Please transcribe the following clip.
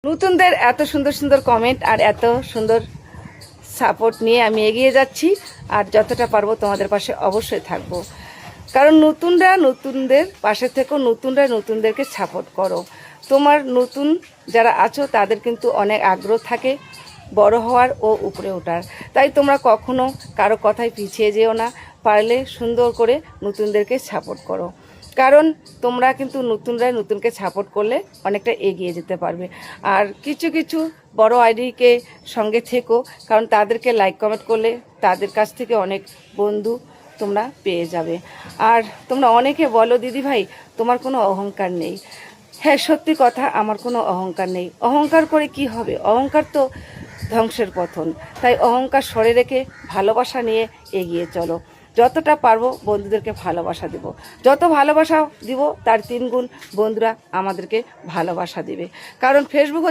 নতুনদের এত সুন্দর সুন্দর কমেন্ট আর এত সুন্দর সাপোর্ট নিয়ে আমি এগিয়ে যাচ্ছি, আর যতটা পারবো তোমাদের পাশে অবশ্যই থাকবো। কারণ নতুনরা নতুনদের পাশে থেকো, নতুনরা নতুনদেরকে সাপোর্ট করো। তোমার নতুন যারা আছো তাদের কিন্তু অনেক আগ্রহ থাকে বড় হওয়ার ও উপরে ওঠার, তাই তোমরা কখনো কারো কথায় পিছিয়ে যেও না। পারলে সুন্দর করে নতুনদেরকে সাপোর্ট করো, কারণ তোমরা কিন্তু নতুনরাই নতুনকে সাপোর্ট করলে অনেকটা এগিয়ে যেতে পারবে। আর কিছু কিছু বড় আইডিকে সঙ্গে থেকো, কারণ তাদেরকে লাইক কমেন্ট করলে তাদের কাছ থেকে অনেক বন্ধু তোমরা পেয়ে যাবে। আর তোমরা অনেকে বলো দিদি ভাই তোমার কোনো অহংকার নেই। হ্যাঁ, সত্যি কথা, আমার কোনো অহংকার নেই। অহংকার করে কি হবে? অহংকার তো ধ্বংসের পথন। তাই অহংকার সরে রেখে ভালোবাসা নিয়ে এগিয়ে চলো। যতটা পারবো বন্ধুদেরকে ভালোবাসা দেব, যত ভালোবাসা দিব তার 3 গুণ বন্ধুরা আমাদেরকে ভালোবাসা দিবে। কারণ ফেসবুক